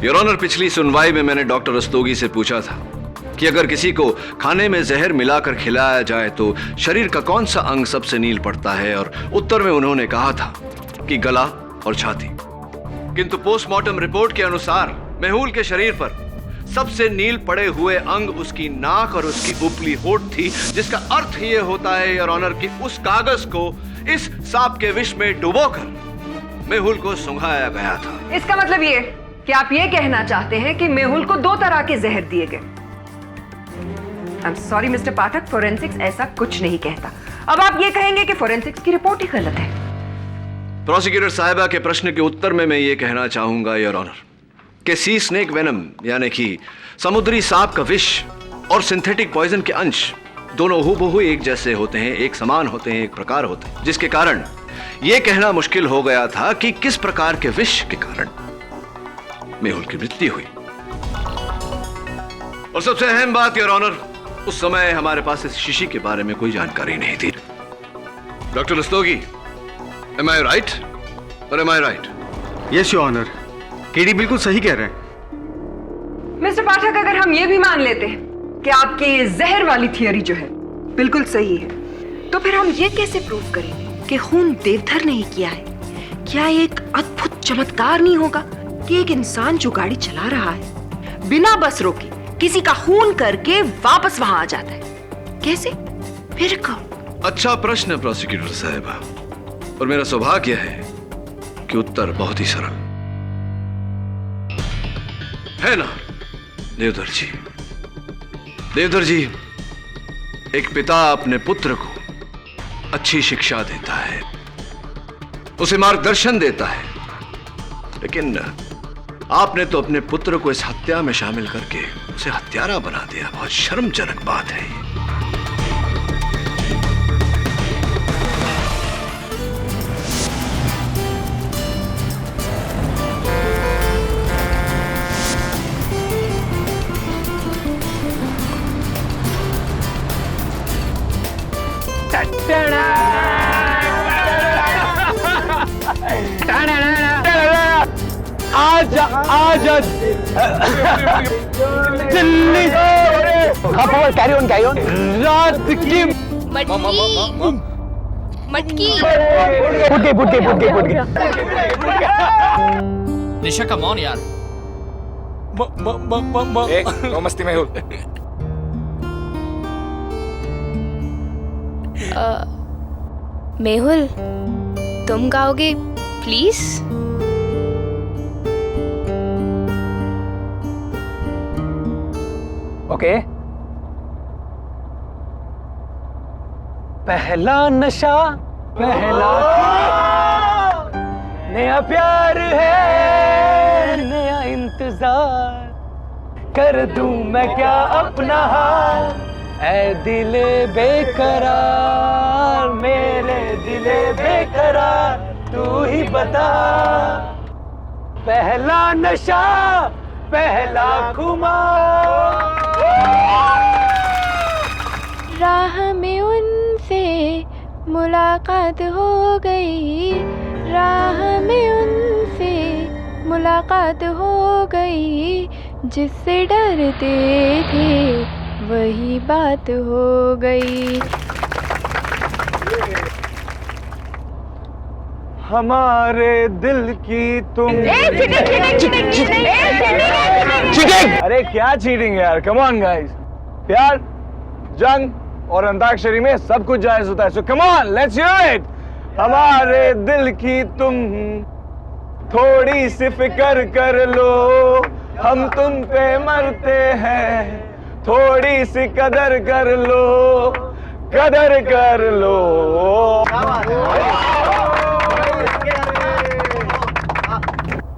Your honour, पिछली सुनवाई में मैंने डॉक्टर रस्तोगी से पूछा था कि अगर किसी को खाने में जहर मिलाकर खिलाया जाए तो शरीर का कौन सा अंग सबसे नील पड़ता है, और उत्तर में उन्होंने कहा था कि गला और छाती। किंतु पोस्टमार्टम रिपोर्ट के अनुसार मेहुल के शरीर पर सबसे नील पड़े हुए अंग उसकी नाक और उसकी उपली होठ थी, जिसका अर्थ ये होता है योर ऑनर कि उस कागज को इस सांप के विष में डुबोकर मेहुल को सुंघाया गया था। इसका मतलब ये कि आप ये कहना चाहते हैं कि मेहुल को 2 तरह के जहर दिए गए। I am sorry mister Pathak, forensics ऐसा कुछ नहीं कहता। अब आप ये कहेंगे कि फोरेंसिक्स की रिपोर्ट ही गलत है। प्रोसिक्यूटर साहिबा के प्रश्न के उत्तर में मैं ये कहना चाहूंगा योर ऑनर कि सी स्नेक वेनम यानी कि समुद्री सांप का विष और सिंथेटिक पॉइजन के अंश दोनों हूबहू एक जैसे होते हैं, एक समान होते हैं, एक प्रकार होते हैं, जिसके कारण यह कहना मुश्किल हो गया था कि किस प्रकार के विष के कारण मेहुल की मृत्यु हुई। और सबसे अहम बात योर ऑनर, उस समय हमारे पास इस शीशी के बारे में कोई जानकारी नहीं थी। Doctor Rastogi, am I right? or am I right? Yes, your honour, KD बिल्कुल सही कह रहे हैं। मिस्टर पाठक, अगर हम ये भी मान लेते हैं कि आपकी जहर वाली थियरी जो है बिल्कुल सही है, तो फिर हम ये कैसे प्रूव करेंगे कि खून देवधर ने ही किया है? क्या एक अद्भुत चमत्कार नहीं होगा कि एक इंसान जो गाड़ी चला रहा है बिना बस रोके किसी का खून करके वापस वहां आ जाता है? कैसे? फिर कब? अच्छा प्रश्न प्रोसिक्यूटर साहिबा, और मेरा सौभाग्य है कि उत्तर बहुत ही सरल है ना देवधर जी। देवधर जी, एक पिता अपने पुत्र को अच्छी शिक्षा देता है, उसे मार्गदर्शन देता है, लेकिन आपने तो अपने पुत्र को इस हत्या में शामिल करके उसे हत्यारा बना दिया। बहुत शर्मजनक बात है ये। आजा आजा दिल्ली, कैरी ऑन रात की मटकी पुटके निशा कम ऑन यार। नो मस्ती मेहुल। मेहुल, तुम गाओगे प्लीज? ओके। पहला नशा पहला नया प्यार है, नया इंतजार कर दूं मैं क्या अपना हाल, ऐ दिले बेकरार, मेरे दिले बेकरार, तू ही बता। पहला नशा पहला खुमार, राह में उनसे मुलाकात हो गई, राह में उनसे मुलाकात हो गई, जिससे डरते थे वही बात हो गई। हमारे दिल की तुम चीटिंग! अरे क्या चीटिंग यार, कम ऑन गाइस। प्यार, जंग और अंताक्षरी में सब कुछ जायज होता है, so come on let's hear it. हमारे दिल की तुम थोड़ी सी फिक्र कर लो, हम तुम पे मरते हैं, थोड़ी सी कदर कर लो, कदर कर लो।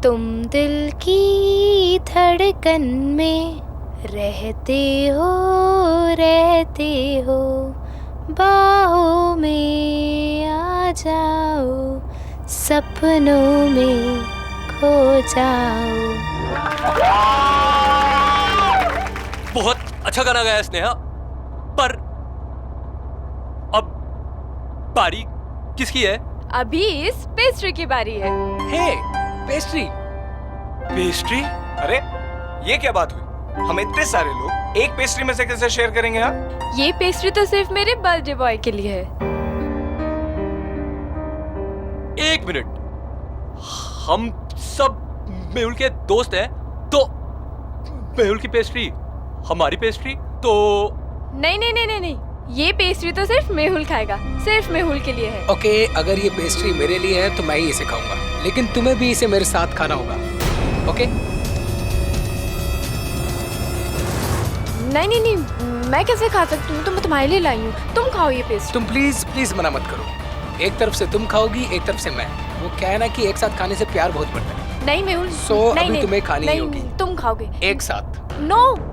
तुम दिल की धड़कन में रहते हो, बाहों में आ जाओ, सपनों में खो जाओ। बहुत अच्छा गाना गाया स्नेहा, पर अब बारी किसकी है? अभी इस पेस्ट्री की बारी है। हे, पेस्ट्री? पेस्ट्री? अरे ये क्या बात हुई? हम इतने सारे लोग एक पेस्ट्री में से कैसे शेयर करेंगे? हाँ, ये पेस्ट्री तो सिर्फ मेरे बर्थडे बॉय के लिए है। एक मिनट, हम सब मेहुल के दोस्त हैं, तो मेहुल की पेस्ट्री हमारी पेस्ट्री तो नहीं नहीं नहीं नहीं नहीं, ये पेस्ट्री तो सिर्फ मेहुल खाएगा, सिर्फ मेहुल के लिए है। ओके, अगर ये पेस्ट्री मेरे लिए है तो मैं ही इसे खाऊंगा, लेकिन तुम्हें भी इसे मेरे साथ खाना होगा। ओके? नहीं नहीं नहीं, मैं कैसे खा सकती हूँ? तो मैं तुम्हारे लिए लाई हूँ, तुम खाओ ये पेस्ट्री। तुम प्लीज प्लीज मना मत करो। एक तरफ से तुम खाओगी, एक तरफ से मैं। वो क्या है ना कि एक साथ खाने से प्यार बहुत बढ़ता है। नहीं मेहुल, So, नहीं, अभी नहीं, तुम्हें खानी नहीं, होगी। तुम खाओगे एक साथ। नो।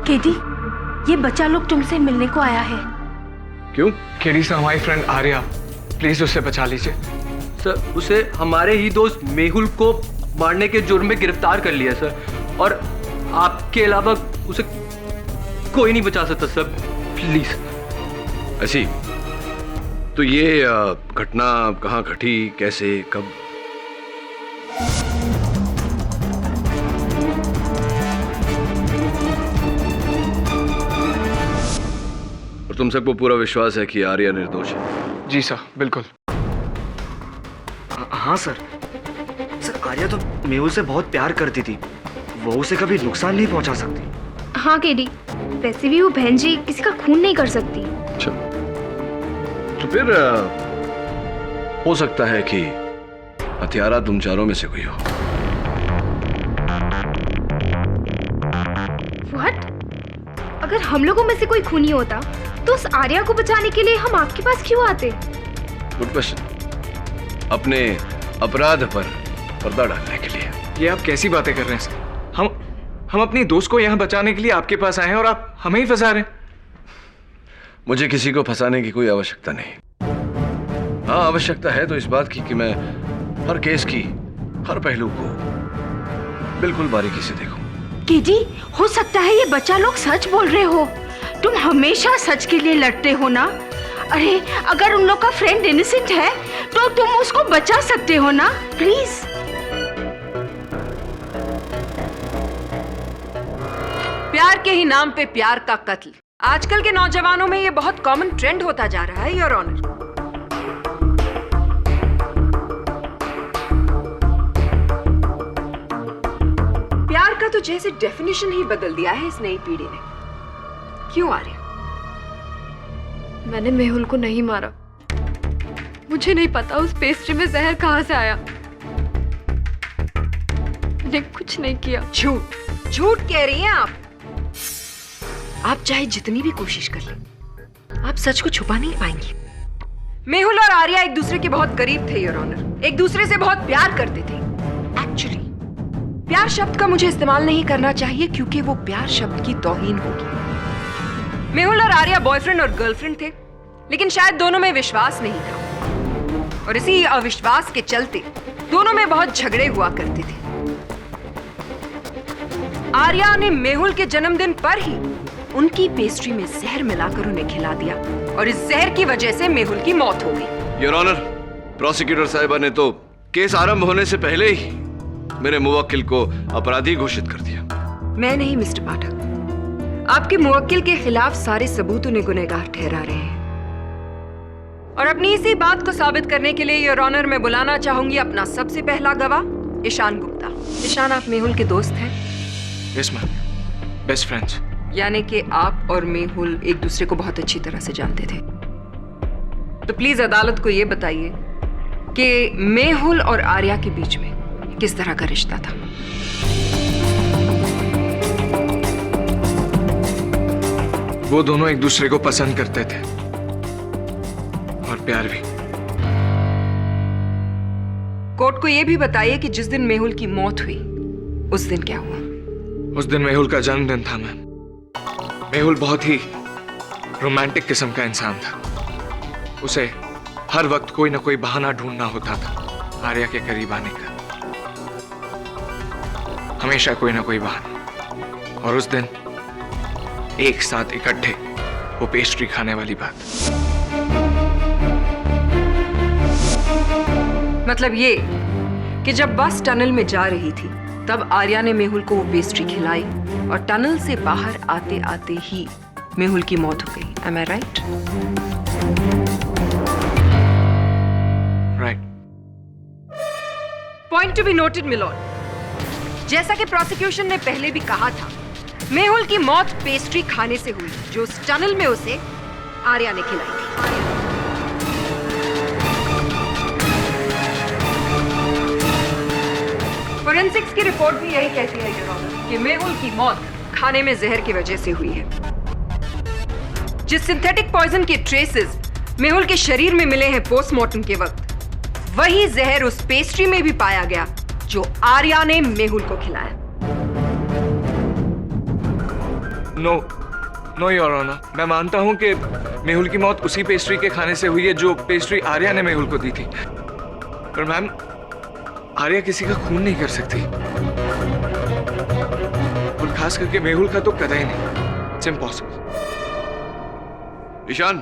केडी, ये बच्चा लोग तुमसे मिलने को आया है। क्यों? केडी सर, हमारी फ्रेंड आर्या, प्लीज उसे बचा लीजिए। सर, उसे हमारे ही दोस्त मेहुल को मारने के जुर्म में गिरफ्तार कर लिया सर, और आपके अलावा उसे कोई नहीं बचा सकता सर, प्लीज। ऐसी तो ये घटना कहाँ घटी, कैसे, कब? और तुम सबको पूरा विश्वास है कि आर्या निर्दोष है? जी सर, बिल्कुल। हाँ सर, आर्या तो मेहुल से बहुत प्यार करती थी, वो उसे कभी नुकसान नहीं पहुंचा सकती। हाँ केडी, वैसे भी वो बहन जी किसी का खून नहीं कर सकती। अच्छा, तो फिर हो सकता है कि हत्यारा तुम चारों में से कोई हो। व्हाट? अगर हम लोगों में से कोई खूनी होता तो उस आर्या को बचाने के लिए हम आपके पास क्यों आते? Good question. अपने अपराध पर पर्दा डालने के लिए। ये आप कैसी बातें कर रहे हैं सर? हम अपनी दोस्त को यहाँ बचाने के लिए आपके पास आए हैं और आप हमें ही फंसा रहे हैं। मुझे किसी को फंसाने की कोई आवश्यकता नहीं। हाँ, आवश्यकता है तो इस बात की कि मैं हर केस की हर पहलू को बिल्कुल बारीकी से देखूं। केडी, हो सकता है ये बच्चा लोग सच बोल रहे हो। तुम हमेशा सच के लिए लड़ते हो ना। अरे, अगर उन लोग का फ्रेंड इनोसेंट है तो तुम उसको बचा सकते हो ना, प्लीज। प्यार के ही नाम पे प्यार का कत्ल आजकल के नौजवानों में ये बहुत कॉमन ट्रेंड होता जा रहा है, योर ऑनर। प्यार का तो जैसे डेफिनेशन ही बदल दिया है इस नई पीढ़ी ने। क्यों आर्या? मैंने मेहुल को नहीं मारा, मुझे नहीं पता उस पेस्ट्री में जहर कहाँ से आया। मैंने कुछ नहीं किया। झूठ झूठ कह रही हैं आप। आप चाहे जितनी भी कोशिश कर लें, आप सच को छुपा नहीं पाएंगी। मेहुल और आर्या एक दूसरे के बहुत करीब थे, योर ऑनर। एक दूसरे से बहुत प्यार करते थे। एक्चुअली प्यार शब्द का मुझे इस्तेमाल नहीं करना चाहिए क्योंकि वो प्यार शब्द की तौहीन होगी। मेहुल और आर्या बॉयफ्रेंड और गर्लफ्रेंड थे, लेकिन शायद दोनों में विश्वास नहीं था, और इसी अविश्वास के चलते दोनों में बहुत झगड़े हुआ करते थे। आर्या ने मेहुल के जन्मदिन पर ही उनकी पेस्ट्री में जहर मिलाकर उन्हें खिला दिया, और इस जहर की वजह से मेहुल की मौत हो गई। योर ऑनर, प्रोसिक्यूटर साहिबा ने तो केस आरंभ होने से पहले ही मेरे मुवक्किल को अपराधी घोषित कर दिया। मैं नहीं मिस्टर पाठक, आपके मुवक्किल के खिलाफ सारे सबूत उन्हें गुनहगार ठहरा रहे हैं। और अपनी इसी बात को साबित करने के लिए योर ऑनर मैं बुलाना चाहूंगी अपना सबसे पहला गवाह ईशान गुप्ता। ईशान, आप मेहुल के दोस्त हैं? Yes ma'am, best friends. यानी कि आप और मेहुल एक दूसरे को बहुत अच्छी तरह से जानते थे। तो प्लीज अदालत को यह बताइए कि मेहुल और आर्या के बीच में किस तरह का रिश्ता था। वो दोनों एक दूसरे को पसंद करते थे और प्यार भी। कोर्ट को यह भी बताइए कि जिस दिन मेहुल की मौत हुई उस दिन क्या हुआ। उस दिन मेहुल का जन्मदिन था मैम। मेहुल बहुत ही रोमांटिक किस्म का इंसान था। उसे हर वक्त कोई ना कोई बहाना ढूंढना होता था आर्या के करीब आने का, हमेशा कोई ना कोई बहाना। और उस दिन एक साथ इकट्ठे वो पेस्ट्री खाने वाली बात। मतलब ये कि जब बस टनल में जा रही थी तब आर्या ने मेहुल को वो पेस्ट्री खिलाई और टनल से बाहर आते आते ही मेहुल की मौत हो गई। Am I right? Right. Point to be noted milord, जैसा कि प्रोसिक्यूशन ने पहले भी कहा था, मेहुल की मौत पेस्ट्री खाने से हुई जो उस टनल में उसे आर्या ने खिलाई थी। फोरेंसिक्स की रिपोर्ट भी यही कहती है योर ऑनर कि मेहुल की मौत खाने में जहर की वजह से हुई है। जिस सिंथेटिक पॉइजन के ट्रेसेस मेहुल के शरीर में मिले हैं पोस्टमार्टम के वक्त, वही जहर उस पेस्ट्री में भी पाया गया जो आर्या ने मेहुल को खिलाया। नो योर ऑनर, मैं मानता हूं कि मेहुल की मौत उसी पेस्ट्री के खाने से हुई है जो पेस्ट्री आर्या ने मेहुल को दी थी। पर मैम, आर्या किसी का खून नहीं कर सकती, और खास करके मेहुल का तो कतई नहीं। It's impossible. ईशान,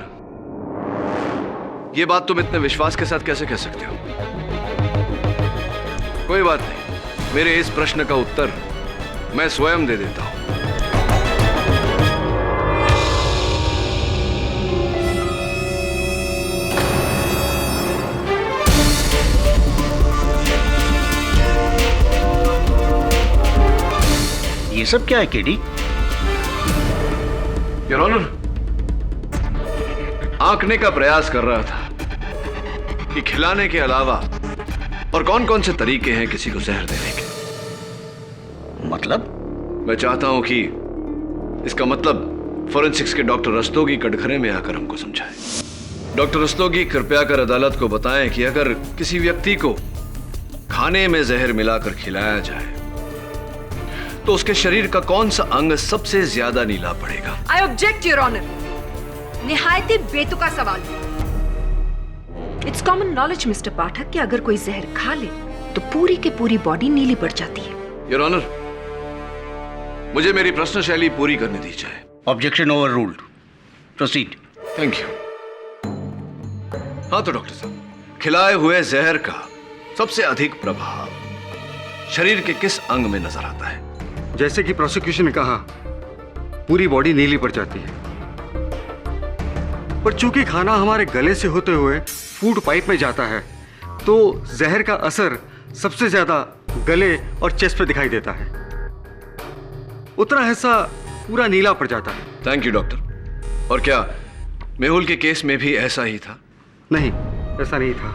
ये बात तुम इतने विश्वास के साथ कैसे कह सकते हो? कोई बात नहीं, मेरे इस प्रश्न का उत्तर मैं स्वयं दे देता हूं। ये सब क्या है केडी? योर ऑनर, आंकने का प्रयास कर रहा था कि खिलाने के अलावा और कौन कौन से तरीके हैं किसी को जहर देने के। मतलब? मैं चाहता हूं कि इसका मतलब फोरेंसिक्स के डॉक्टर रस्तोगी कटघरे में आकर हमको समझाएं। डॉक्टर रस्तोगी, कृपया कर अदालत को बताएं कि अगर किसी व्यक्ति को खाने में जहर मिलाकर खिलाया जाए तो उसके शरीर का कौन सा अंग सबसे ज्यादा नीला पड़ेगा? I object your honour. निहायत ही बेतुका सवाल। It's common knowledge mister Pathak कि अगर कोई जहर खा ले तो पूरी की पूरी बॉडी नीली पड़ जाती है। योर ऑनर, मुझे मेरी प्रश्न शैली पूरी करने दीजिए। Objection over ruled. Proceed. Thank you. हाँ तो डॉक्टर साहब, खिलाए हुए जहर का सबसे अधिक प्रभाव शरीर के किस अंग में नजर आता है? जैसे कि प्रोसिक्यूशन ने कहा, पूरी बॉडी नीली पड़ जाती है, पर चूंकि खाना हमारे गले से होते हुए फूड पाइप में जाता है तो जहर का असर सबसे ज्यादा गले और चेस्ट पे दिखाई देता है। उतना हिस्सा पूरा नीला पड़ जाता है। Thank you doctor. और क्या मेहुल के केस में भी ऐसा ही था? नहीं, ऐसा नहीं था।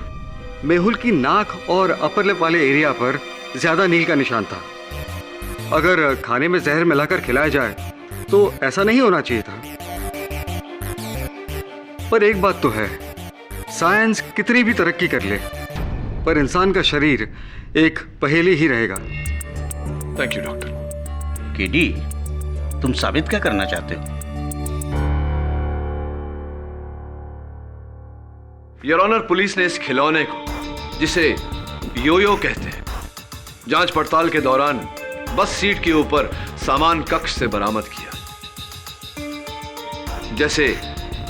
मेहुल की नाक और अपर लिप वाले एरिया पर ज्यादा नील का निशान था। अगर खाने में जहर मिलाकर खिलाया जाए तो ऐसा नहीं होना चाहिए था। पर एक बात तो है, साइंस कितनी भी तरक्की कर ले पर इंसान का शरीर एक पहेली ही रहेगा। Thank you doctor. केडी, तुम साबित क्या करना चाहते हो? योर ऑनर, पुलिस ने इस खिलौने को, जिसे योयो कहते हैं, जांच पड़ताल के दौरान बस सीट के ऊपर सामान कक्ष से बरामद किया, जैसे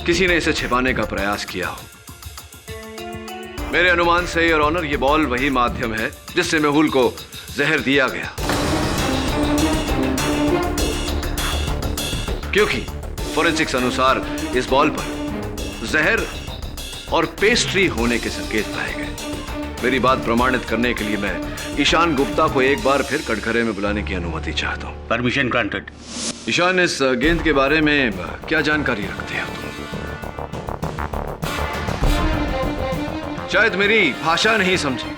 किसी ने इसे छिपाने का प्रयास किया हो। मेरे अनुमान से योर ऑनर, ये बॉल वही माध्यम है जिससे मेहुल को जहर दिया गया, क्योंकि फोरेंसिक्स अनुसार इस बॉल पर जहर और पेस्ट्री होने के संकेत पाए गए। मेरी बात प्रमाणित करने के लिए मैं ईशान गुप्ता को एक बार फिर कटघरे में बुलाने की अनुमति चाहता हूँ। Permission granted. ईशान, इस गेंद के बारे में क्या जानकारी रखते हो तुम? शायद मेरी भाषा नहीं समझी।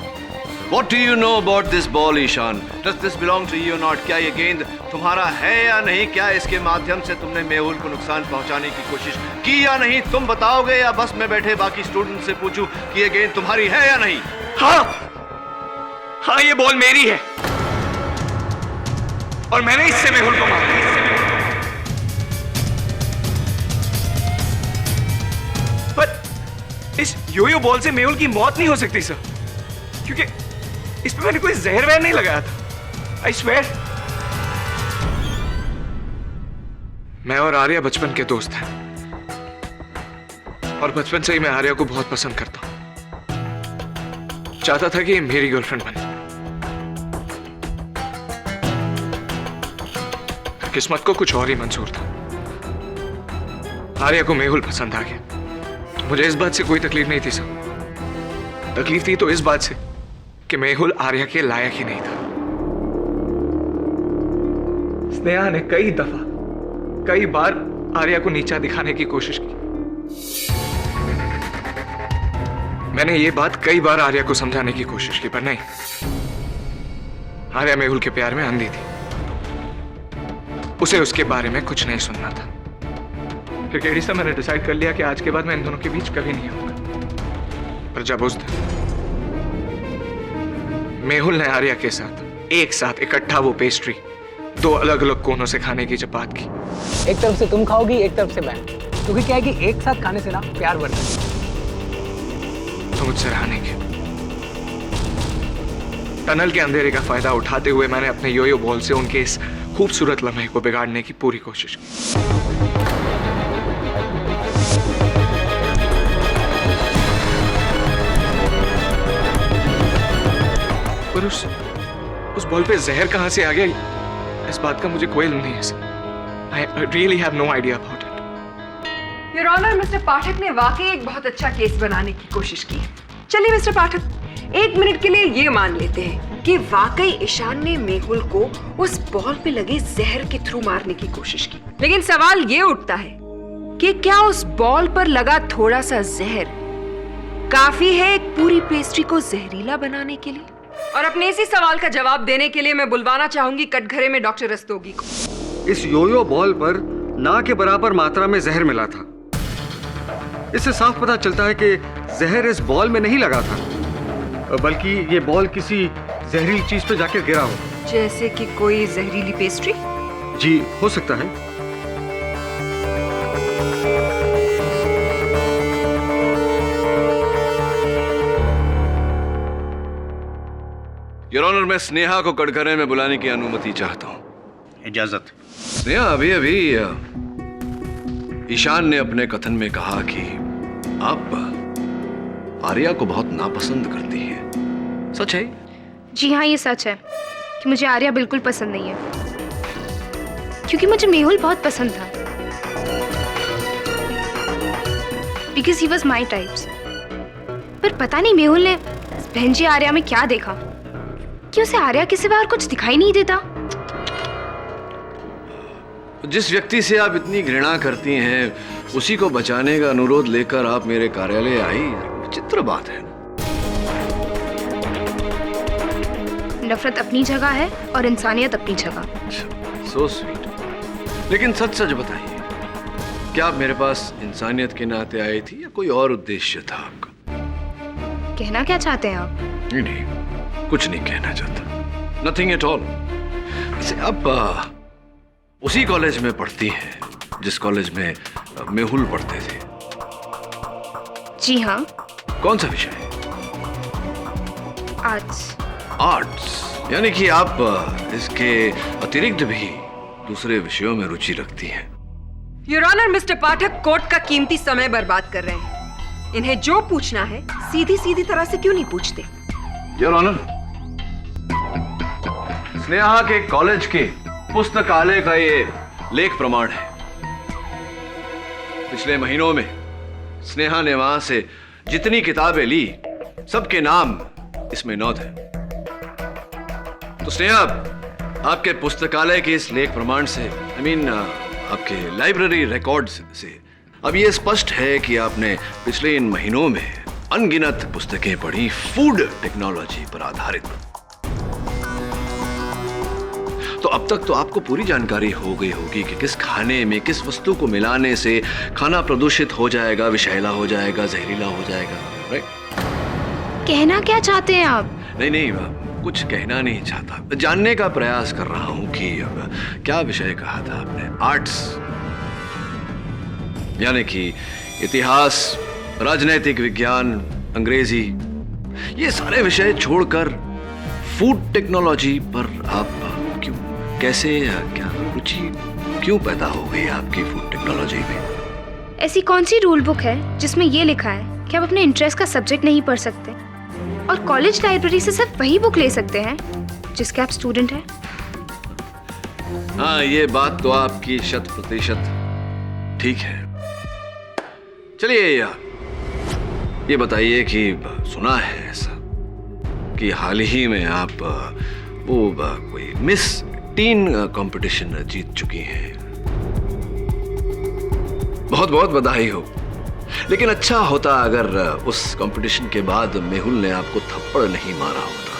What do you know about this ball, Ishan? Does this belong to you or not? क्या ये गेंद तुम्हारा है या नहीं? क्या इसके माध्यम से तुमने मेहुल को नुकसान पहुंचाने की कोशिश की या नहीं? तुम बताओगे या बस मैं बैठे बाकी स्टूडेंट से पूछूं कि ये गेंद तुम्हारी है या नहीं? हाँ, ये बॉल मेरी है और मैंने इससे मेहुल को मारा। पर इस योयो बॉल से मेहुल की मौत नहीं हो सकती सर, क्योंकि इस पे मैंने कोई जहर वहर नहीं लगाया था। I swear. मैं और आर्या बचपन के दोस्त हैं और बचपन से ही मैं आर्या को बहुत पसंद करता हूं। चाहता था कि ये मेरी गर्लफ्रेंड बने। किस्मत को कुछ और ही मंजूर था। आर्या को मेहुल पसंद आ गया। मुझे इस बात से कोई तकलीफ नहीं थी सर। तकलीफ थी तो इस बात से कि मेहुल आर्या के लायक ही नहीं था। स्नेहा ने कई बार आर्या को नीचा दिखाने की कोशिश की। मैंने ये बात कई बार आर्या को समझाने की कोशिश की, पर नहीं। आर्या मेहुल के प्यार में अंधी थी। उसे उसके बारे में कुछ नहीं सुनना था। फिर केडी से मैंने डिसाइड कर लिया कि आज के बाद मैं इन दोनों के बीच कभी नहीं आऊंगा। पर जब उस दिन मेहुल ने आर्या के साथ एक साथ इकट्ठा वो पेस्ट्री दो अलग अलग कोनों से खाने की जब बात की, एक तरफ से तुम खाओगी, एक तरफ से मैं, क्योंकि क्या है कि एक साथ खाने से ना प्यार बढ़ता है। तो मुझसे रहा नहीं गया। टनल के अंधेरे का फायदा उठाते हुए मैंने अपने योयो बॉल से उनके इस खूबसूरत लम्हे को बिगाड़ने की पूरी कोशिश की। पर उस बॉल पे जहर कहां से आ गया, इस बात का मुझे कोई इल्म नहीं है। I really have no idea about it. Your honour, mister Pathak ने वाकई एक बहुत अच्छा केस बनाने की कोशिश की। चलिए मिस्टर पाठक, एक मिनट के लिए ये मान लेते हैं कि वाकई ईशान ने मेहुल को उस बॉल पे लगे जहर के थ्रू मारने की कोशिश की। लेकिन सवाल ये उठता है कि क्या उस बॉल पर लगा थोड़ा सा जहर काफी है एक पूरी पेस्ट्री को जहरीला बनाने के लिए? और अपने इसी सवाल का जवाब देने के लिए मैं बुलवाना चाहूंगी कटघरे में डॉक्टर रस्तोगी को। इस योयो बॉल पर ना के बराबर मात्रा में जहर मिला था। इससे साफ पता चलता है कि जहर इस बॉल में नहीं लगा था, बल्कि ये बॉल किसी जहरीली चीज पे जाकर गिरा हो। जैसे कि कोई जहरीली पेस्ट्री? जी, हो सकता है। योर ऑनर, मैं स्नेहा को कटघरे में बुलाने की अनुमति चाहता हूं। इजाजत। स्नेहा, अभी ईशान ने अपने कथन में कहा कि आप आर्या को बहुत नापसंद करती हैं। सच है? जी हाँ, ये सच है कि मुझे आर्या बिल्कुल पसंद नहीं है, क्योंकि मुझे मेहुल बहुत पसंद था। Because he was my types. पर पता नहीं मेहुल ने बहन जी आर्या में क्या देखा कि उसे आर्या के सिवा और कुछ दिखाई नहीं देता। जिस व्यक्ति से आप इतनी घृणा करती हैं, उसी को बचाने का अनुरोध लेकर आप मेरे कार्यालय आई, विचित्र बात है। नफरत अपनी जगह है और इंसानियत अपनी जगह। So sweet. लेकिन सच सच बताइए, क्या आप मेरे पास इंसानियत के नाते आई थी या कोई और उद्देश्य था आपका? कहना क्या चाहते हैं आप? नहीं, कुछ नहीं कहना चाहता। Nothing at all. इसे आप उसी कॉलेज में पढ़ती हैं जिस कॉलेज में मेहुल पढ़ते थे? जी हाँ। कौन सा विषय? आर्ट्स। आर्ट्स, यानी कि आप इसके अतिरिक्त भी दूसरे विषयों में रुचि रखती हैं। Your honour, mister Pathak court का कीमती समय बर्बाद कर रहे हैं। इन्हें जो पूछना है सीधी सीधी तरह से क्यों नहीं पूछते? योर ऑनर, स्नेहा के कॉलेज के पुस्तकालय का ये लेख प्रमाण है। पिछले महीनों में स्नेहा ने वहां से जितनी किताबें ली सबके नाम इसमें नोट है। तो स्नेहा, आपके पुस्तकालय के इस लेख प्रमाण से आपके लाइब्रेरी रिकॉर्ड्स से अब ये स्पष्ट है कि आपने पिछले इन महीनों में अनगिनत पुस्तकें पढ़ी फूड टेक्नोलॉजी पर आधारित। तो अब तक तो आपको पूरी जानकारी हो गई होगी कि किस खाने में किस वस्तु को मिलाने से खाना प्रदूषित हो जाएगा, विषैला हो जाएगा, जहरीला हो जाएगा। राइट? कहना क्या चाहते हैं आप? नहीं, कुछ कहना नहीं चाहता, जानने का प्रयास कर रहा हूं कि क्या विषय कहा था आपने? आर्ट्स, यानी कि इतिहास, राजनैतिक विज्ञान, अंग्रेजी, ये सारे विषय छोड़कर फूड टेक्नोलॉजी पर आप क्यों, कैसे, क्या रुचि क्यों पैदा हो गई आपकी फूड टेक्नोलॉजी में? ऐसी कौन सी रूल बुक है जिसमें ये लिखा है कि आप अपने इंटरेस्ट का सब्जेक्ट नहीं पढ़ सकते और कॉलेज लाइब्रेरी से सिर्फ वही बुक ले सकते हैं जिसके आप स्टूडेंट हैं? हाँ, ये बात तो आपकी 100% ठीक है। चलिए ये बताइए कि सुना है ऐसा कि हाल ही में आप कोई मिस टीन कंपटीशन जीत चुकी हैं। बहुत बहुत बधाई हो। लेकिन अच्छा होता अगर उस कंपटीशन के बाद मेहुल ने आपको थप्पड़ नहीं मारा होता।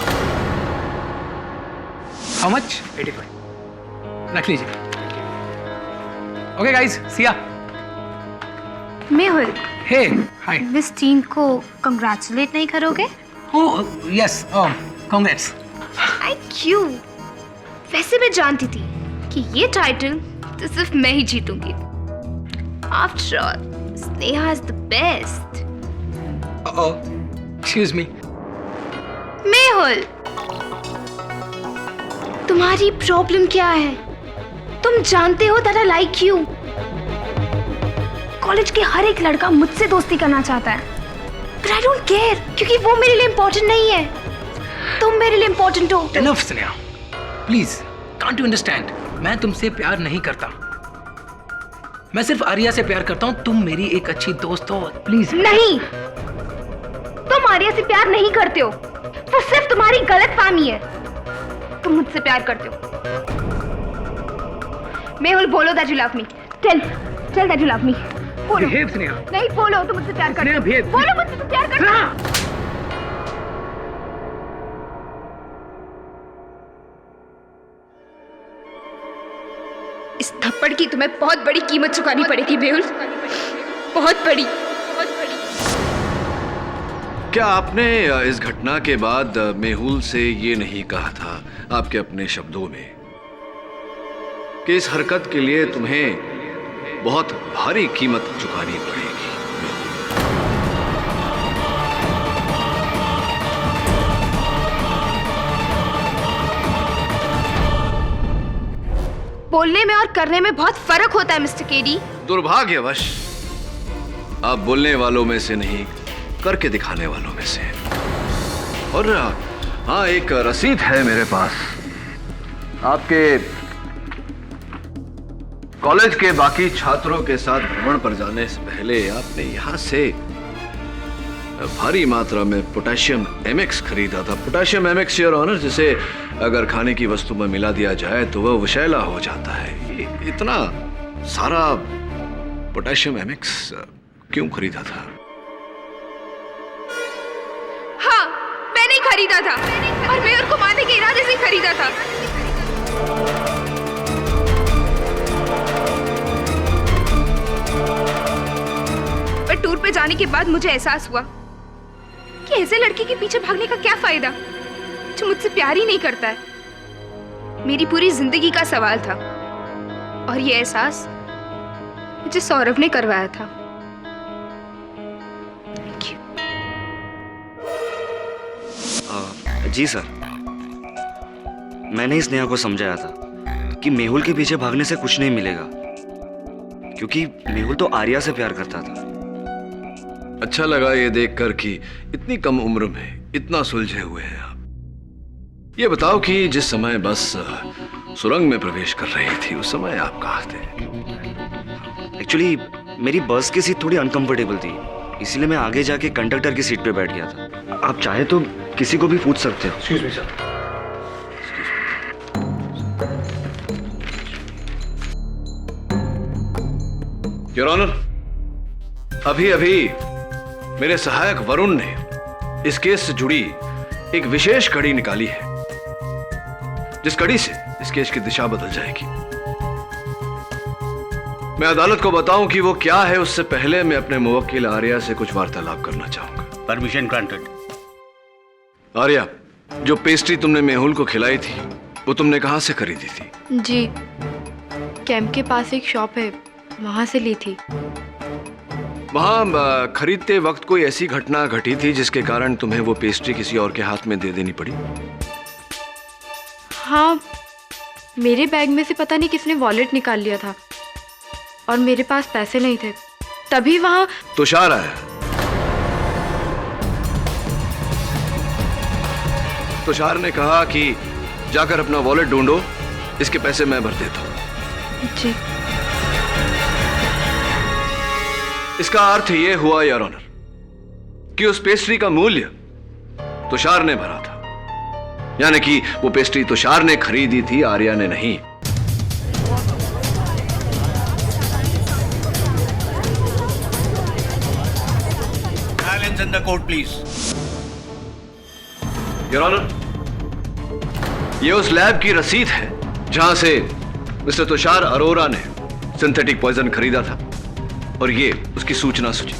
How much? 85। रख लीजिए। ओके गाइस, सी या। मेहुल, हे, हाय। मिस टीन को कंग्रेचुलेट नहीं करोगे? Oh yes, congrats. आई क्यों? वैसे मैं जानती थी कि ये टाइटल तो सिर्फ मैं ही जीतूंगी। After all, Sneha is the best. Excuse me. Mehul, तुम्हारी प्रॉब्लम क्या है? तुम जानते हो that I like you. College के हर एक लड़का मुझसे दोस्ती करना चाहता है, but I don't care, क्योंकि वो मेरे लिए इम्पोर्टेंट नहीं है। तुम मेरे लिए इम्पोर्टेंट हो। Enough, Sneha. Please, can't you understand? मैं तुमसे प्यार नहीं करता। मैं सिर्फ आर्या से प्यार करता हूँ। तुम मेरी एक अच्छी दोस्त हो, प्लीज। नहीं, तुम आर्या से प्यार नहीं करते हो। वो सिर्फ तुम्हारी गलतफहमी है। तुम मुझसे प्यार करते हो। मेहुल, बोलो that you love me. Tell that you love me. बोलो। Behave, स्नेहा। नहीं, बोलो तुम मुझसे प्यार करते हो। behave. बोलो मुझसे तुम प्यार करते हो। इस थप्पड़ की तुम्हें बहुत बड़ी कीमत चुकानी पड़ेगी मेहुल, बहुत बड़ी। क्या आपने इस घटना के बाद मेहुल से ये नहीं कहा था आपके अपने शब्दों में कि इस हरकत के लिए तुम्हें बहुत भारी कीमत चुकानी पड़ेगी? बोलने में और करने में बहुत फर्क होता है मिस्टर केडी। दुर्भाग्यवश आप बोलने वालों में से नहीं, करके दिखाने वालों में से। और हाँ, एक रसीद है मेरे पास। आपके कॉलेज के बाकी छात्रों के साथ भ्रमण पर जाने से पहले आपने यहाँ से भारी मात्रा में पोटेशियम एमएक्स खरीदा था। पोटेशियम एमएक्स, योर ऑनर, जिसे अगर खाने की वस्तु में मिला दिया जाए तो वह विषैला हो जाता है। ये इतना सारा पोटेशियम एमएक्स क्यों खरीदा था? हाँ, मैंने खरीदा था और मेयर को मारने के इरादे से खरीदा था। पर टूर पे जाने के बाद मुझे एहसास हुआ कि ऐसे लड़के के पीछे भागने का क्या फायदा जो मुझसे प्यार ही नहीं करता है। मेरी पूरी जिंदगी का सवाल था और ये एहसास मुझे सौरभ ने करवाया था। जी सर, मैंने स्नेहा को समझाया था कि मेहुल के पीछे भागने से कुछ नहीं मिलेगा, क्योंकि मेहुल तो आर्या से प्यार करता था। अच्छा लगा ये देखकर कि इतनी कम उम्र में इतना सुलझे हुए हैं आप। ये बताओ कि जिस समय बस सुरंग में प्रवेश कर रही थी उस समय आप कहाँ थे? एक्चुअली मेरी बस की सीट थोड़ी अनकंफर्टेबल थी, इसीलिए मैं आगे जाके कंडक्टर की सीट पे बैठ गया था। आप चाहे तो किसी को भी पूछ सकते हो। Excuse me sir. Your honour, अभी अभी मेरे सहायक वरुण ने इस केस से जुड़ी एक विशेष कड़ी निकाली है, जिस कड़ी से इस केस की दिशा बदल जाएगी। मैं अदालत को बताऊं कि वो क्या है, उससे पहले मैं अपने मुवक्किल आर्या से कुछ वार्तालाप करना चाहूंगा। Permission granted. आर्या, जो पेस्ट्री तुमने मेहुल को खिलाई थी वो तुमने कहां से खरीदी थी? जी, कैंप के पास एक शॉप है, वहां से ली थी। वहां खरीदते वक्त कोई ऐसी घटना घटी थी जिसके कारण तुम्हें वो पेस्ट्री किसी और के हाथ में दे देनी पड़ी? हाँ, मेरे बैग में से पता नहीं किसने वॉलेट निकाल लिया था और मेरे पास पैसे नहीं थे, तभी वहां तुषार आया। तुषार ने कहा कि जाकर अपना वॉलेट ढूंढो, इसके पैसे मैं भर देता हूं। जी। इसका अर्थ यह हुआ योर ऑनर कि उस पेस्ट्री का मूल्य तुषार ने भरा था, यानी कि वो पेस्ट्री तुषार ने खरीदी थी, आर्या ने नहीं। Silence in the court, please. Your honour, ये उस लैब की रसीद है जहां से मिस्टर तुषार अरोरा ने सिंथेटिक पॉइजन खरीदा था, और ये उसकी सूचना सूची।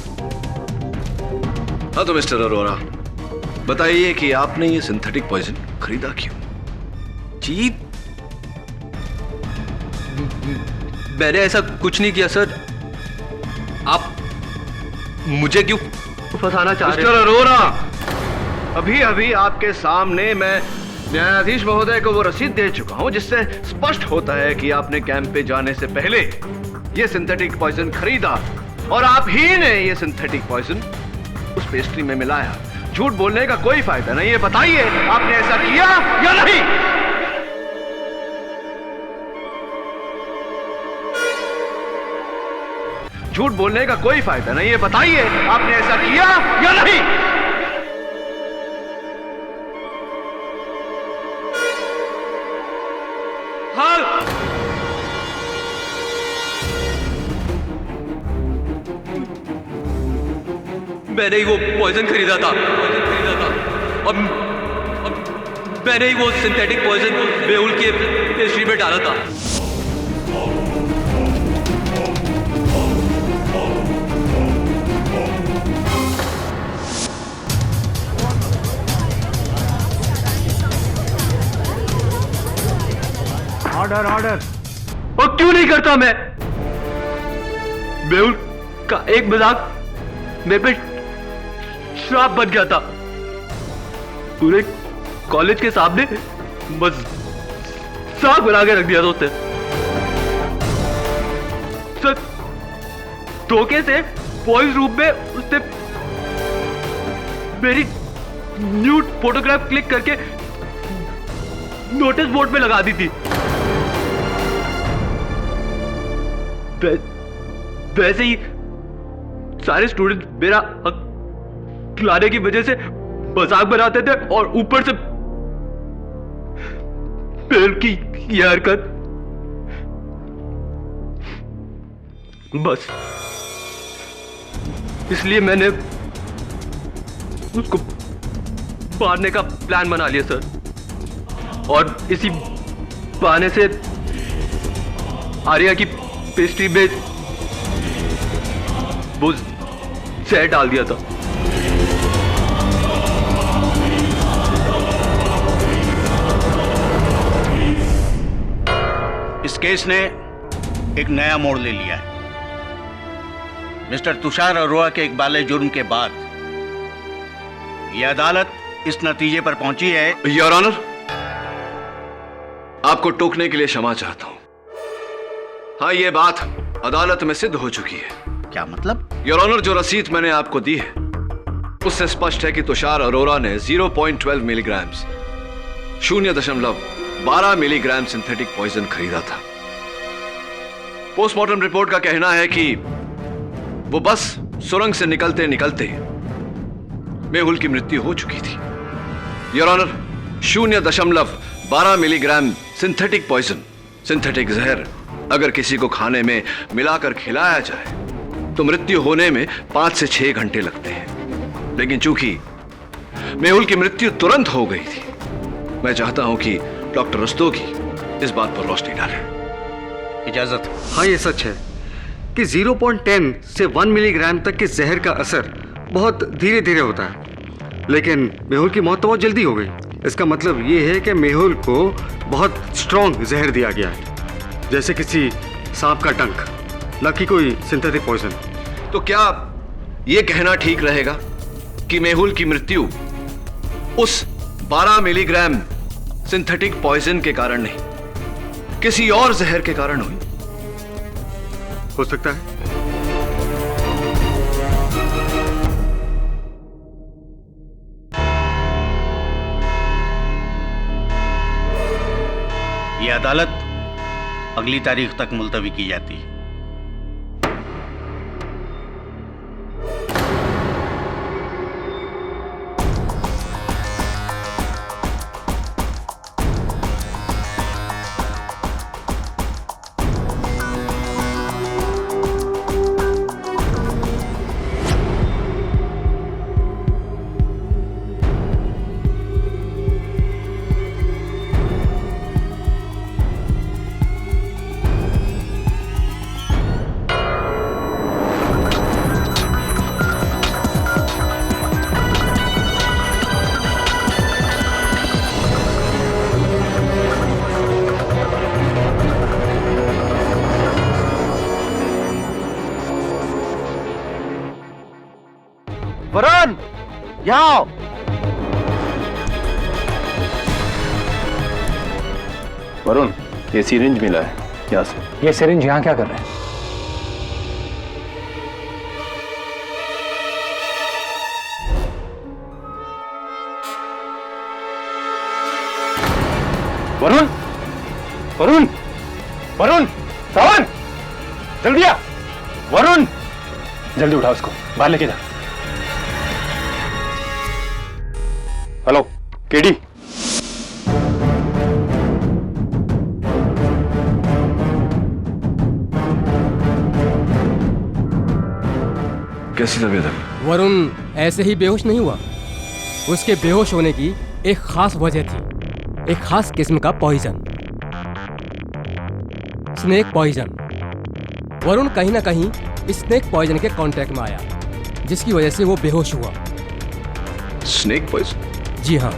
हाँ तो मिस्टर अरोरा, बताइए कि आपने ये सिंथेटिक पॉइजन खरीदा क्यों? जी, मैंने ऐसा कुछ नहीं किया सर। आप मुझे क्यों फंसाना चाह रहे हैं? मिस्टर अरोरा, अभी अभी आपके सामने मैं न्यायाधीश महोदय को वो रसीद दे चुका हूं जिससे स्पष्ट होता है कि आपने कैंप पे जाने से पहले ये सिंथेटिक पॉइजन खरीदा, और आप ही ने ये सिंथेटिक पॉइजन उस पेस्ट्री में मिलाया। झूठ बोलने का कोई फायदा नहीं है, बताइए आपने ऐसा किया या नहीं? झूठ बोलने का कोई फायदा नहीं है, बताइए आपने ऐसा किया या नहीं? हाँ। मैंने ही वो पॉइजन खरीदा था, और मैंने ही वो सिंथेटिक पॉइजन मेहुल के पेस्ट्री में डाला था। Order order. और क्यों नहीं करता मैं? मेहुल का एक मजाक मेरे पे श्राप बन गया था। पूरे कॉलेज के सामने बस साग बना के रख दिया था उसने। सर, धोखे से बॉयज रूम में उसने मेरी न्यूड फोटोग्राफ क्लिक करके नोटिस बोर्ड पे लगा दी थी। वैसे ही सारे स्टूडेंट मेरा हक खिलाने की वजह से मजाक बनाते थे, और ऊपर से मेहुल की यह हरकत, बस इसलिए मैंने उसको मारने का प्लान बना लिया सर, और इसी बहाने से आर्या की पेस्ट्री में वो जहर डाल दिया था। इस केस ने एक नया मोड़ ले लिया है। मिस्टर तुषार अरोरा के इकबाल जुर्म के बाद यह अदालत इस नतीजे पर पहुंची है। योर ऑनर, आपको टोकने के लिए क्षमा चाहता हूं। हाँ, यह बात अदालत में सिद्ध हो चुकी है। क्या मतलब? योर ऑनर, जो रसीद मैंने आपको दी है उससे स्पष्ट है कि तुषार अरोरा ने 0.12 मिलीग्राम 0.12 मिलीग्राम सिंथेटिक पॉइजन खरीदा था। पोस्टमार्टम रिपोर्ट का कहना है कि वो बस सुरंग से निकलते निकलते मेहुल की मृत्यु हो चुकी थी। Your honour, 0.12 milligram synthetic poison, synthetic जहर अगर किसी को खाने में मिलाकर खिलाया जाए तो मृत्यु होने में 5 से 6 घंटे लगते हैं। लेकिन चूंकि मेहुल की मृत्यु तुरंत हो गई थी, मैं चाहता हूं कि डॉक्टर रस्तोगी इस बात पर रोशनी डालें। इजाजत। हाँ, ये सच है कि 0.10 से 1 मिलीग्राम तक के जहर का असर बहुत धीरे धीरे होता है, लेकिन मेहुल की मौत तो बहुत जल्दी हो गई। इसका मतलब ये है कि मेहुल को बहुत स्ट्रॉन्ग जहर दिया गया है, जैसे किसी सांप का डंक, न कि कोई सिंथेटिक पॉइजन। तो क्या यह कहना ठीक रहेगा कि मेहुल की मृत्यु उस 12 मिलीग्राम सिंथेटिक पॉइजन के कारण नहीं, किसी और जहर के कारण हुई? हो सकता है। ये अदालत अगली तारीख तक मुलतवी की जाती है। वरुण, यहाँ आओ। वरुण, ये सिरिंज मिला है यहाँ से। ये सिरिंज यहाँ क्या कर रहे हैं? वरुण, वरुण, वरुण, श्रवण, जल्दी आ। वरुण, जल्दी उठा उसको, बाहर लेके जा। Hello KD. कैसी तबीयत है? वरुण ऐसे ही बेहोश नहीं हुआ। उसके बेहोश होने की एक खास वजह थी, एक खास किस्म का पॉइजन, स्नेक पॉइजन। वरुण कहीं ना कहीं स्नेक पॉइजन के कांटेक्ट में आया, जिसकी वजह से वो बेहोश हुआ। Snake poison? जी हाँ,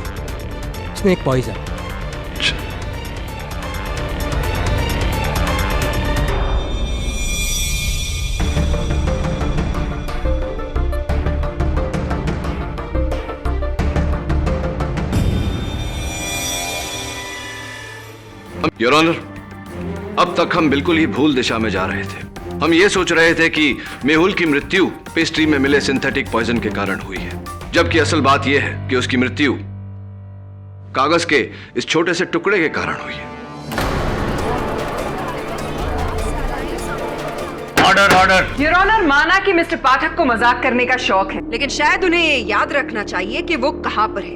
स्नेक पॉइजन। योर ऑनर, अब तक हम बिल्कुल ही भूल दिशा में जा रहे थे। हम ये सोच रहे थे कि मेहुल की मृत्यु पेस्ट्री में मिले सिंथेटिक पॉइजन के कारण हुई है, जबकि असल बात यह है कि उसकी मृत्यु कागज के इस छोटे से टुकड़े के कारण हुई है। Order, order. योर ऑनर, माना कि मिस्टर पाठक को मजाक करने का शौक है, लेकिन शायद उन्हें ये याद रखना चाहिए कि वो कहां पर है।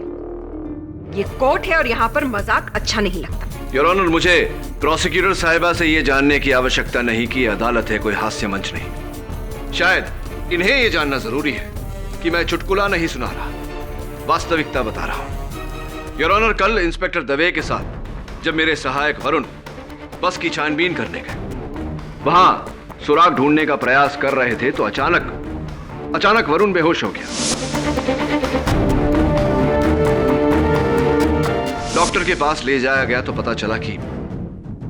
ये कोर्ट है और यहाँ पर मजाक अच्छा नहीं लगता। योर ऑनर, मुझे प्रोसिक्यूटर साहिबा से यह जानने की आवश्यकता नहीं कि अदालत है कोई हास्य मंच नहीं। शायद इन्हें यह जानना जरूरी है कि मैं चुटकुला नहीं सुना रहा, वास्तविकता बता रहा हूं। योर ऑनर, कल इंस्पेक्टर दवे के साथ जब मेरे सहायक वरुण बस की छानबीन करने गए, वहां सुराग ढूंढने का प्रयास कर रहे थे तो अचानक वरुण बेहोश हो गया। डॉक्टर के पास ले जाया गया तो पता चला कि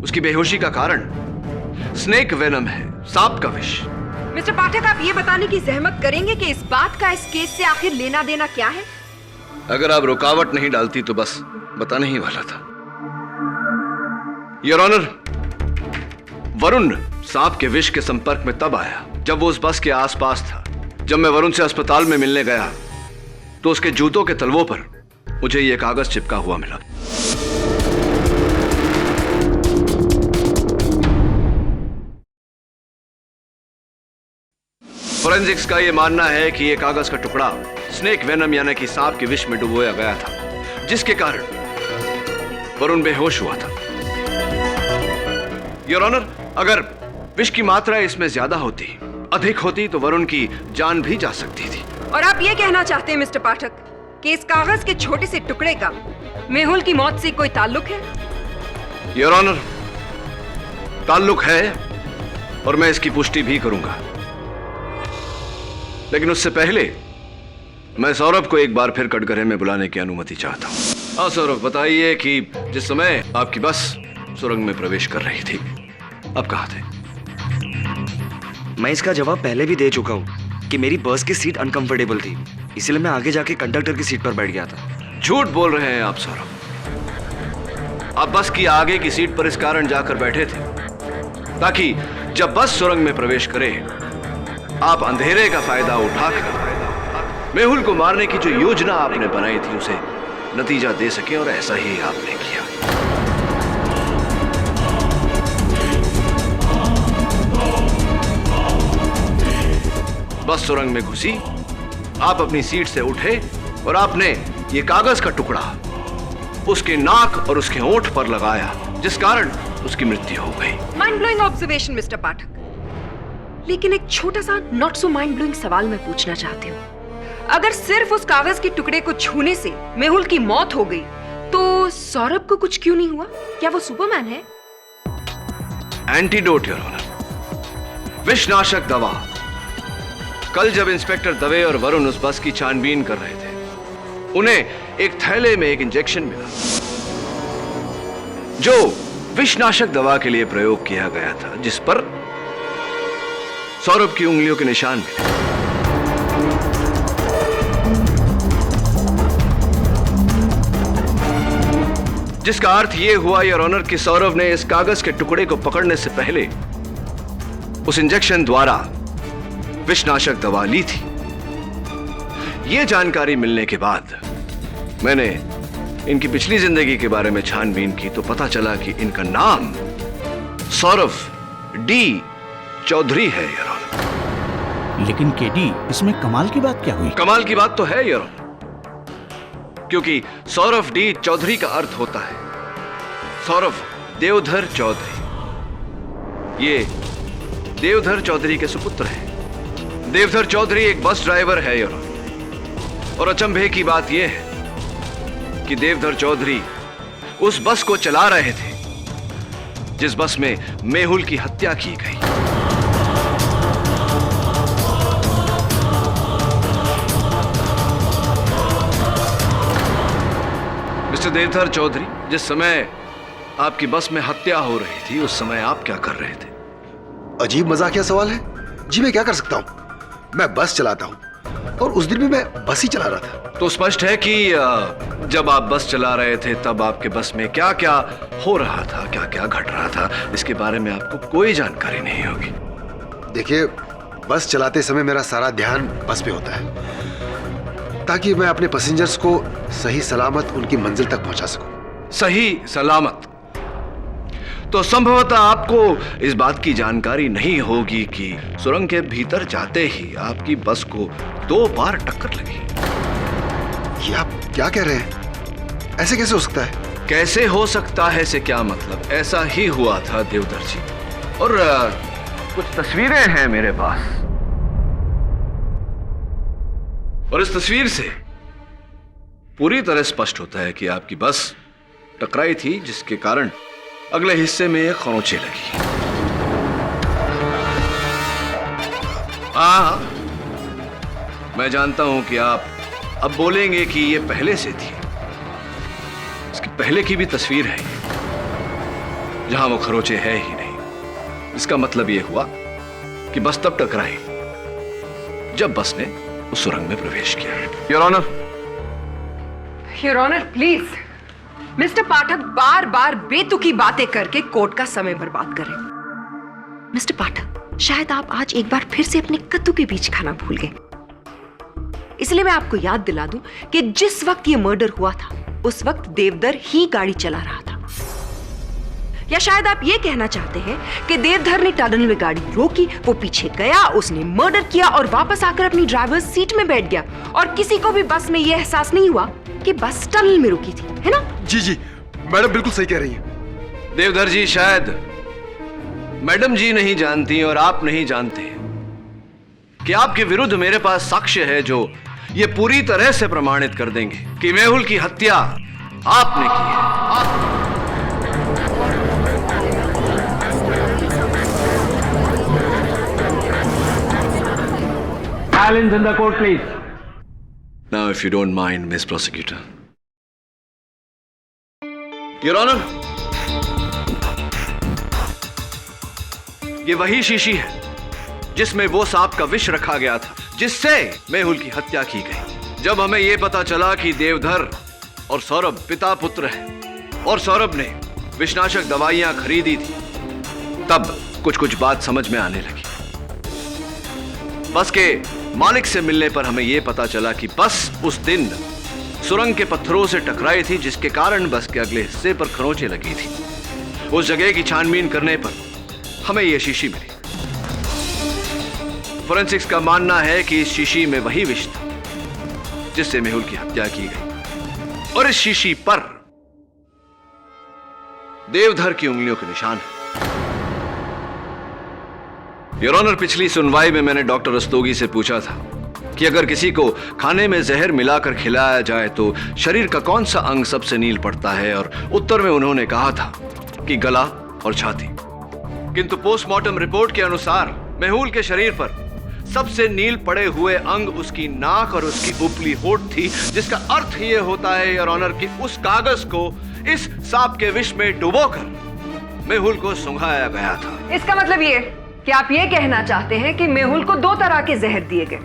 उसकी बेहोशी का कारण स्नेक वेनम है, सांप का विष। मिस्टर पाठक, आप ये बताने की जहमत करेंगे कि इस बात का इस केस से आखिर लेना देना क्या है? अगर आप रुकावट नहीं डालती तो बस बताने ही वाला था। योर ऑनर, वरुण सांप के विष के संपर्क में तब आया जब वो उस बस के आसपास था। जब मैं वरुण से अस्पताल में मिलने गया तो उसके जूतों के तलवों पर मुझे यह कागज चिपका हुआ मिला। फोरेंसिक्स का यह मानना है कि यह कागज का टुकड़ा स्नेक वेनम यानी कि सांप के विष में डुबोया गया था, जिसके कारण वरुण बेहोश हुआ था। योर ऑनर, अगर विष की मात्रा इसमें ज्यादा होती, अधिक होती, तो वरुण की जान भी जा सकती थी। और आप ये कहना चाहते हैं मिस्टर पाठक कि इस कागज के छोटे से टुकड़े का मेहुल की मौत से कोई ताल्लुक है? योर ऑनर, ताल्लुक है और मैं इसकी पुष्टि भी करूंगा, लेकिन उससे पहले मैं सौरभ को एक बार फिर कटघरे में बुलाने की अनुमति चाहता हूं। हाँ सौरभ, बताइए कि जिस समय आपकी बस सुरंग में प्रवेश कर रही थी, आप कहाँ थे? मैं इसका जवाब पहले भी दे चुका हूँ कि मेरी बस की सीट अनकंफर्टेबल थी, इसलिए मैं आगे जाके कंडक्टर की सीट पर बैठ गया था। झूठ बोल रहे हैं आप सौरभ। आप बस की आगे की सीट पर इस कारण जाकर बैठे थे ताकि जब बस सुरंग में प्रवेश करे, आप अंधेरे का फायदा उठाकर मेहुल को मारने की जो योजना आपने बनाई थी उसे नतीजा दे सके, और ऐसा ही आपने किया। बस सुरंग में घुसी, आप अपनी सीट से उठे और आपने ये कागज का टुकड़ा उसके नाक और उसके होंठ पर लगाया, जिस कारण उसकी मृत्यु हो गई। माइंड ब्लोइंग ऑब्जर्वेशन मिस्टर पाठक, लेकिन एक छोटा सा नॉट सो माइंड ब्लोइंग सवाल मैं पूछना चाहती हूँ। अगर सिर्फ उस कागज के टुकड़े को छूने से मेहुल की मौत हो गई, तो सौरभ को कुछ क्यों नहीं हुआ? क्या वो सुपरमैन है? एंटीडोट योर ऑनर, विषनाशक दवा। कल जब इंस्पेक्टर दवे और वरुण उस बस की छानबीन कर रहे थे, उन्हें एक थैले में एक इंजेक्शन मिला जो विषनाशक दवा के लिए प्रयोग किया गया था, जिस पर सौरभ की उंगलियों के निशान मिले। जिसका अर्थ यह हुआ योर ऑनर कि सौरभ ने इस कागज के टुकड़े को पकड़ने से पहले उस इंजेक्शन द्वारा विषनाशक दवा ली थी। यह जानकारी मिलने के बाद मैंने इनकी पिछली जिंदगी के बारे में छानबीन की, तो पता चला कि इनका नाम सौरभ डी चौधरी है योर ऑनर। लेकिन केडी, इसमें कमाल की बात क्या हुई? कमाल की बात तो है योर ऑनर, क्योंकि सौरभ डी चौधरी का अर्थ होता है सौरभ देवधर चौधरी। ये देवधर चौधरी के सुपुत्र हैं। देवधर चौधरी एक बस ड्राइवर है योर ऑनर, और अचंभे की बात यह है कि देवधर चौधरी उस बस को चला रहे थे जिस बस में मेहुल की हत्या की गई। मिस्टर देवधर चौधरी, जिस समय आपकी बस में हत्या हो रही थी, उस समय आप क्या कर रहे थे? अजीब मजाकिया सवाल है जी। मैं क्या कर सकता हूं? मैं बस चलाता हूं और उस दिन भी मैं बस ही चला रहा था। तो स्पष्ट है कि जब आप बस चला रहे थे तब आपके बस में क्या क्या हो रहा था, क्या क्या घट रहा था, इसके बारे में आपको कोई जानकारी नहीं होगी। देखिए, बस चलाते समय मेरा सारा ध्यान बस पे होता है ताकि मैं अपने पैसेंजर्स को सही सलामत उनकी मंजिल तक पहुंचा सकूं। सही सलामत? तो संभवतः आपको इस बात की जानकारी नहीं होगी कि सुरंग के भीतर जाते ही आपकी बस को 2 बार टक्कर लगी। ये आप क्या कह रहे हैं? ऐसे कैसे हो सकता है? कैसे हो सकता है से क्या मतलब? ऐसा ही हुआ था देवधर जी, और कुछ तस्वीरें हैं मेरे पास, और इस तस्वीर से पूरी तरह स्पष्ट होता है कि आपकी बस टकराई थी, जिसके कारण अगले हिस्से में एक खरोंचे लगी। मैं जानता हूं कि आप अब बोलेंगे कि ये पहले से थी। इसकी पहले की भी तस्वीर है जहां वो खरोंचे है ही नहीं। इसका मतलब यह हुआ कि बस तब टकराई जब बस ने उस सुरंग में प्रवेश किया। Your honour, your honour please, mister Pathak बार बार बेतुकी बातें करके कोर्ट का समय बर्बाद करें। मिस्टर पाठक, शायद आप आज एक बार फिर से अपने कद्दू के बीज खाना भूल गए, इसलिए मैं आपको याद दिला दूं कि जिस वक्त ये मर्डर हुआ था उस वक्त देवधर ही गाड़ी चला रहा था। या शायद आप ये कहना चाहते हैं कि देवधर ने टनल में गाड़ी रोकी, वो पीछे गया, उसने मर्डर किया और वापस आकर अपनी ड्राइवर्स सीट में बैठ गया और किसी को भी बस में ये एहसास नहीं हुआ कि बस टनल में रुकी थी, है ना? जी मैडम बिल्कुल सही कह रही हैं। देवधर जी, शायद मैडम जी नहीं जानती और आप नहीं जानते कि आपके विरुद्ध मेरे पास साक्ष्य है जो ये पूरी तरह से प्रमाणित कर देंगे कि मेहुल की हत्या आपने की है। Silence in the court, please. Now, if you don't mind, Miss Prosecutor. Your Honor, ये वही शीशी है जिसमें वो सांप का विष रखा गया था जिससे मेहुल की हत्या की गई। जब हमें यह पता चला कि देवधर और सौरभ पिता पुत्र हैं और सौरभ ने विषनाशक दवाइयां खरीदी थी, तब कुछ बात समझ में आने लगी। बस के मालिक से मिलने पर हमें यह पता चला कि बस उस दिन सुरंग के पत्थरों से टकराई थी, जिसके कारण बस के अगले हिस्से पर खरोंचें लगी थी। उस जगह की छानबीन करने पर हमें यह शीशी मिली। फोरेंसिक्स का मानना है कि इस शीशी में वही विष था जिससे मेहुल की हत्या की गई और इस शीशी पर देवधर की उंगलियों के निशान है। योर ऑनर, पिछली सुनवाई में मैंने डॉक्टर रस्तोगी से पूछा था कि अगर किसी को खाने में जहर मिलाकर खिलाया जाए तो शरीर का कौन सा अंग सबसे नील पड़ता है, और उत्तर में उन्होंने कहा था कि गला और छाती। किंतु पोस्टमार्टम रिपोर्ट के अनुसार मेहुल के शरीर पर सबसे नील पड़े हुए अंग उसकी नाक और उसकी उपली होठ थी, जिसका अर्थ यह होता है योर ऑनर कि उस कागज को इस सांप के विष में डुबोकर मेहुल को सुंघाया गया था। इसका मतलब ये कि आप ये कहना चाहते हैं कि मेहुल को 2 तरह के जहर दिए गए।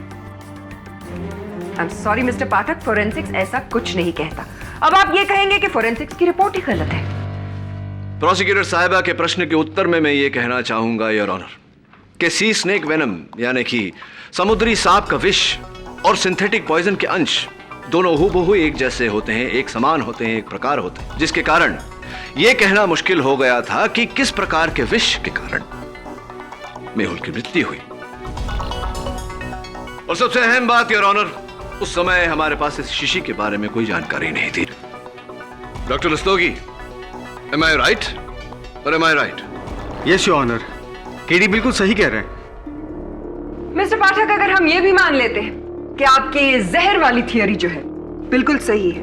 I am sorry mister Pathak, forensics ऐसा कुछ नहीं कहता। अब आप ये कहेंगे कि फोरेंसिक्स की रिपोर्ट ही गलत है। प्रोसिक्यूटर साहिबा के प्रश्न के उत्तर में मैं ये कहना चाहूंगा योर ऑनर कि सी स्नेक वेनम यानी कि समुद्री सांप का विष और सिंथेटिक पॉइजन के अंश दोनों हूबहू एक जैसे होते हैं, एक समान होते हैं, एक प्रकार होते हैं, जिसके कारण यह कहना मुश्किल हो गया था कि किस प्रकार के विष के कारण मेहुल की मृत्यु हुई। और सबसे अहम बात योर ऑनर, उस समय हमारे पास इस शीशी के बारे में कोई जानकारी नहीं थी। Doctor Rastogi, am I right or am I right? Yes, your honour, KD बिल्कुल सही कह रहे हैं। मिस्टर पाठक, अगर हम ये भी मान लेते कि आपकी जहर वाली थियरी जो है बिल्कुल सही है,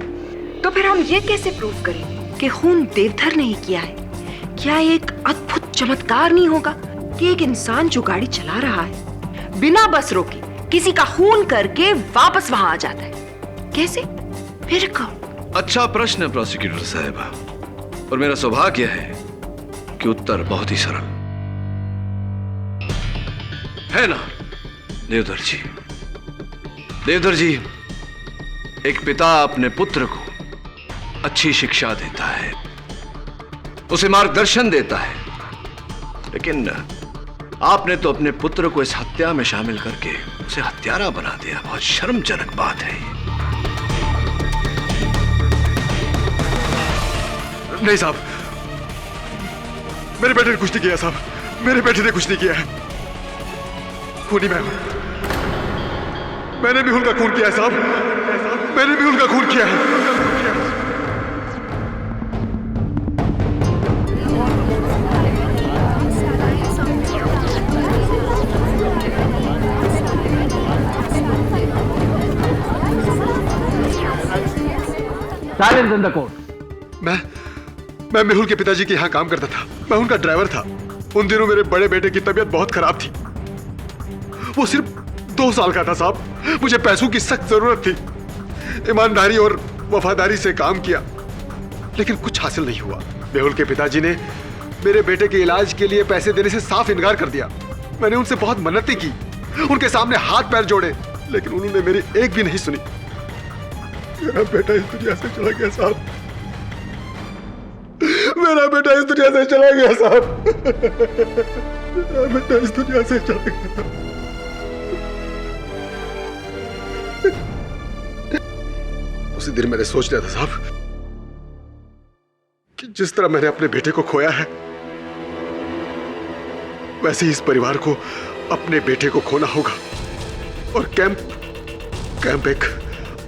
तो फिर हम ये कैसे प्रूव करेंगे कि खून देवधर ने ही किया है? क्या एक अद्भुत चमत्कार नहीं होगा कि एक इंसान जो गाड़ी चला रहा है बिना बस रोके किसी का खून करके वापस वहां आ जाता है? कैसे? फिर कब? अच्छा प्रश्न प्रोसिक्यूटर साहिबा, और मेरा सौभाग्य है कि उत्तर बहुत ही सरल है ना देवधर जी। देवधर जी, एक पिता अपने पुत्र को अच्छी शिक्षा देता है, उसे मार्गदर्शन देता है, लेकिन आपने तो अपने पुत्र को इस हत्या में शामिल करके उसे हत्यारा बना दिया। बहुत शर्मजनक बात है ये। नहीं साहब, मेरे बेटे ने कुछ नहीं किया साहब, मेरे बेटे ने कुछ नहीं किया है। खूनी मैं हूं, मैंने मेहुल का खून किया है साहब, मैंने मेहुल का खून किया है। Silence in the court. मैं मेहुल के पिताजी के यहाँ काम करता था, मैं उनका ड्राइवर था। उन दिनों मेरे बड़े बेटे की तबीयत बहुत खराब थी। वो सिर्फ 2 साल का था साहब। मुझे पैसों की सख्त जरूरत थी। ईमानदारी और वफादारी से काम किया, लेकिन कुछ हासिल नहीं हुआ। मेहुल के पिताजी ने मेरे बेटे के इलाज के लिए पैसे देने से साफ इनकार कर दिया। मैंने उनसे बहुत मन्नतें की, उनके सामने हाथ पैर जोड़े, लेकिन उन्होंने मेरी एक भी नहीं सुनी। मेरा बेटा इस दुनिया से चला गया साहब, मेरा बेटा इस दुनिया से चला गया साहब, मेरा बेटा इस दुनिया से चला गया। उसी दिन मैंने सोच लिया था साहब कि जिस तरह मैंने अपने बेटे को खोया है, वैसे ही इस परिवार को अपने बेटे को खोना होगा। और कैंप एक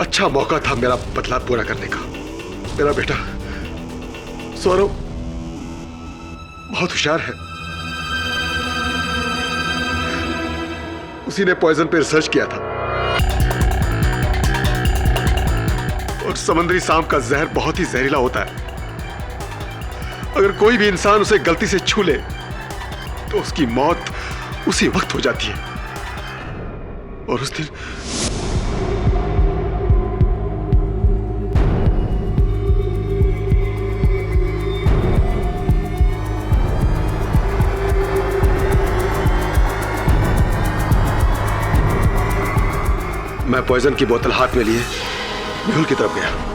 अच्छा मौका था मेरा बदला पूरा करने का। मेरा बेटा सौरव बहुत होशियार है। उसी ने पॉइजन पे रिसर्च किया था और समुद्री सांप का जहर बहुत ही जहरीला होता है। अगर कोई भी इंसान उसे गलती से छू ले तो उसकी मौत उसी वक्त हो जाती है। और उस दिन मैं पॉइजन की बोतल हाथ में लिए मेहुल की तरफ गया।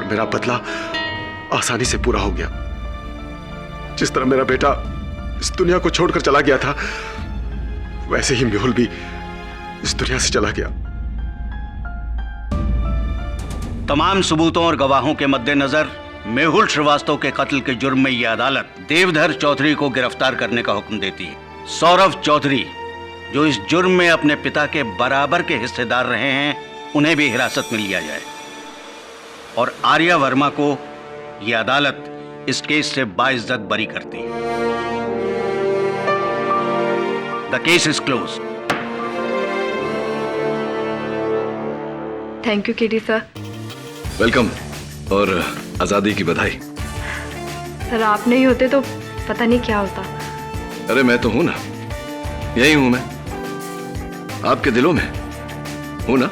मेरा बदला आसानी से पूरा हो गया। जिस तरह मेरा बेटा इस दुनिया को छोड़कर चला गया था, वैसे ही मेहुल भी इस दुनिया से चला गया। तमाम सबूतों और गवाहों के मद्देनजर मेहुल श्रीवास्तव के कत्ल के जुर्म में यह अदालत देवधर चौधरी को गिरफ्तार करने का हुक्म देती है। सौरभ चौधरी, जो इस जुर्म में अपने पिता के बराबर के हिस्सेदार रहे हैं, उन्हें भी हिरासत में लिया जाए। और आर्या वर्मा को यह अदालत इस केस से बाइज्जत बरी करती है। The case is close. Thank you KD sir. Welcome और आजादी की बधाई। सर आप नहीं होते तो पता नहीं क्या होता। अरे मैं तो हूं ना, यही हूं मैं, आपके दिलों में हूं ना।